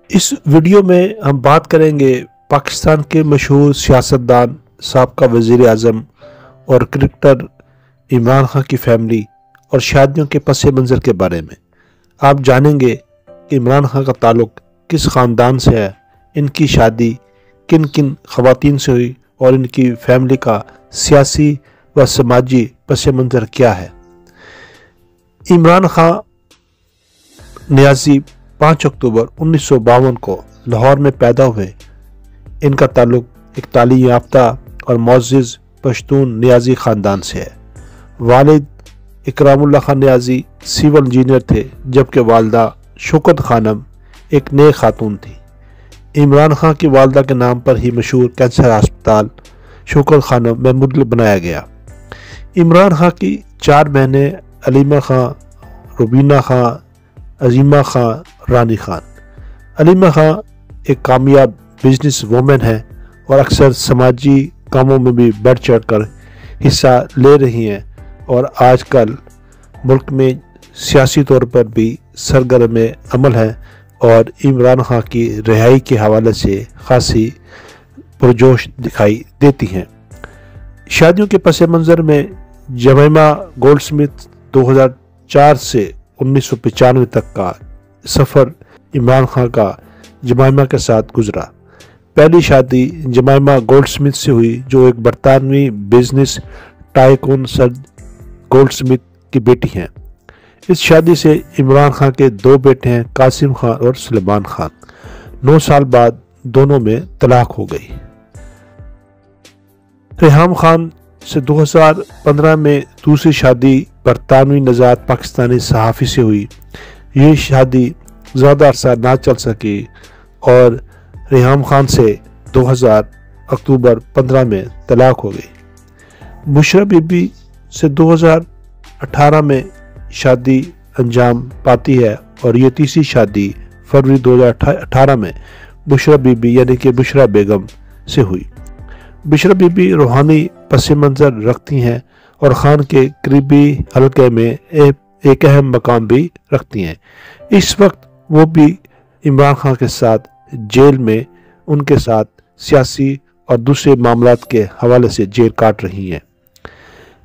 اس video میں ہم بات کریں گے پاکستان کے مشہور سیاستدان سابقہ وزیر اعظم اور کرکٹر عمران خان کی فیملی اور شادیوں کے پس منظر کے بارے میں۔ آپ جانیں گے کہ عمران خان کا تعلق کس خاندان سے ہے، ان کی شادی کن کن خواتین سے ہوئی اور ان کی فیملی کا سیاسی و سماجی پس منظر کیا ہے۔ عمران خان نیازی 5 اکتوبر 1952 کو لاہور میں پیدا ہوئے۔ ان کا تعلق ایک تعلیم یافتہ اور معزز پشتون نیازی خاندان سے ہے۔ والد اکرام اللہ خان نیازی سول انجینئر تھے، جبکہ والدہ شوکت خانم ایک نیک خاتون تھی۔ عمران خان کی والدہ کے نام پر ہی مشہور کینسر ہسپتال شوکت خانم میموریل بنایا گیا۔ عمران خان کی 4 بہنیں علیمہ خان، روبینہ خان، عظیمہ خان، رانی خان۔ علیمہ خان ایک کامیاب بزنس وومن ہے اور اکثر سماجی کاموں میں بھی بڑھ چڑھ کر حصہ لے رہی ہیں اور آج کل ملک میں سیاسی طور پر بھی سرگرم عمل ہے اور عمران خان کی رہائی کے حوالے سے خاصی پرجوش دکھائی دیتی ہیں۔ شادیوں کے پس منظر میں جمیمہ گولڈ سمتھ 2004 سے 1995 تک کا سفر عمران خان کا جمائمہ کے ساتھ گزرا۔ پہلی شادی جمائمہ گولڈ سمتھ سے ہوئی، جو ایک برطانوی بزنس ٹائکون سر گولڈ سمتھ کی بیٹی ہیں۔ اس شادی سے عمران خان کے 2 بیٹے ہیں، قاسم خان اور سلیمان خان۔ 9 سال بعد دونوں میں طلاق ہو گئی۔ ریحام خان سے 2015 میں دوسری شادی برطانوی نژاد پاکستانی صحافی سے ہوئی۔ یہ شادی زیادہ عرصہ نہ چل سکی اور ریحام خان سے 2000 اکتوبر 15 میں طلاق ہو گئی۔ بشرا بی بی سے 2018 میں شادی انجام پاتی ہے اور یہ تیسری شادی فروری 2018 میں بشرا بی بی یعنی کہ بشرا بیگم سے ہوئی۔ بشرا بی بی روحانی پس منظر رکھتی ہیں اور خان کے قریبی حلقے میں ایک اہم مقام بھی رکھتی ہیں۔ اس وقت وہ بھی عمران خان کے ساتھ جیل میں ان کے ساتھ سیاسی اور دوسرے معاملات کے حوالے سے جیل کاٹ رہی ہیں۔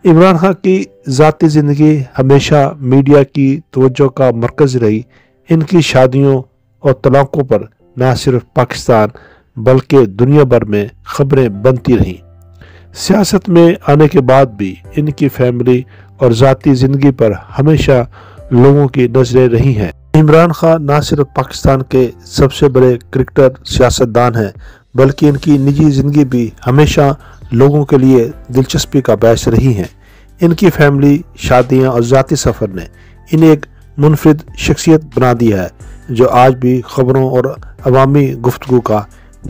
عمران خان کی ذاتی زندگی ہمیشہ میڈیا کی توجہ کا مرکز رہی۔ ان کی شادیوں اور طلاقوں پر نہ صرف پاکستان بلکہ دنیا بھر میں خبریں بنتی رہیں۔ سیاست میں آنے کے بعد بھی ان کی فیملی اور ذاتی زندگی پر ہمیشہ لوگوں کی نظریں رہی ہیں۔ عمران خان نہ صرف پاکستان کے سب سے بڑے کرکٹر سیاستدان ہیں بلکہ ان کی نجی زندگی بھی ہمیشہ لوگوں کے لیے دلچسپی کا باعث رہی ہیں۔ ان کی فیملی، شادیاں اور ذاتی سفر نے انہیں ایک منفرد شخصیت بنا دیا ہے جو آج بھی خبروں اور عوامی گفتگو کا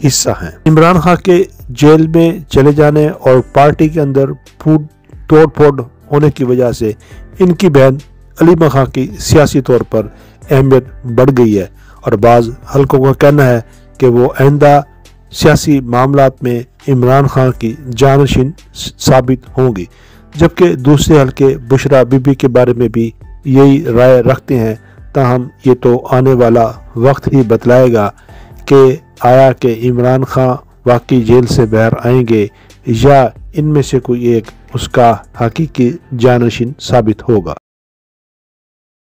حصہ ہیں۔ عمران خان کے جیل میں چلے جانے اور پارٹی کے اندر توڑ پھوڑ ہونے کی وجہ سے ان کی بہن علیمہ خان کی سیاسی طور پر اہمیت بڑھ گئی ہے اور بعض حلقوں کا کہنا ہے کہ وہ آئندہ سیاسی معاملات میں عمران خان کی جانشین ثابت ہوں گی، جبکہ دوسرے حلقے بشرا بی بی کے بارے میں بھی یہی رائے رکھتے ہیں۔ تاہم یہ تو آنے والا وقت ہی بتلائے گا کہ آیا کہ عمران خان واقعی جیل سے باہر آئیں گے یا ان میں سے کوئی ایک اس کا حقیقی جانشین ثابت ہوگا۔